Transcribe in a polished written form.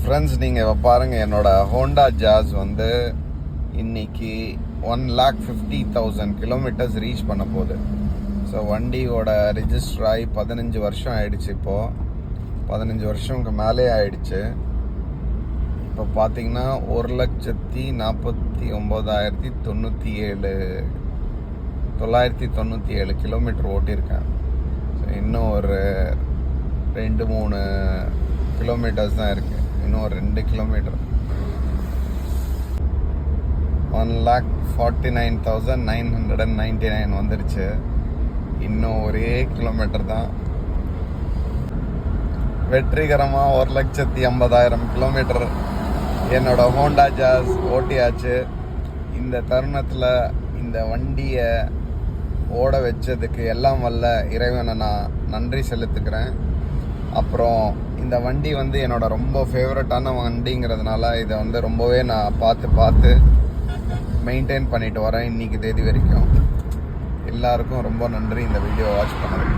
Friends, நீங்கள் பாருங்கள், என்னோட ஹோண்டா ஜாஸ் வந்து இன்னைக்கு 1,50,000 கிலோமீட்டர்ஸ் ரீச் பண்ண போகுது. ஸோ வண்டியோட ரிஜிஸ்டர் ஆகி 15 வருஷம் ஆயிடுச்சு. இப்போது 15 வருஷம்க்கு மேலே ஆயிடுச்சு. இப்போ பார்த்தீங்கன்னா 1,49,997 கிலோமீட்டர் ஓட்டியிருக்கேன். ஸோ இன்னும் ஒரு 2-3 கிலோமீட்டர்ஸ் தான் இருக்குது. இன்னும் ஒரு 2 கிலோமீட்டர். 1,49,999 வந்துருச்சு. இன்னும் ஒரே கிலோமீட்டர் தான். வெற்றிகரமாக 1,50,000 கிலோமீட்டர் என்னோட ஹோண்டா ஜாஸ் ஓட்டியாச்சு. இந்த தருணத்தில் இந்த வண்டியை ஓட வச்சதுக்கு எல்லாம் வல்ல இறைவனை நான் நன்றி செலுத்துக்கிறேன். அப்புறம் இந்த வண்டி வந்து என்னோட ரொம்ப ஃபேவரட்டான வண்டிங்கிறதுனால இதை வந்து ரொம்பவே நான் பார்த்து மெயின்டைன் பண்ணிட்டு வரேன் இன்னைக்கு தேதி வரைக்கும். எல்லாருக்கும் ரொம்ப நன்றி இந்த வீடியோ வாட்ச் பண்ணதுக்கு.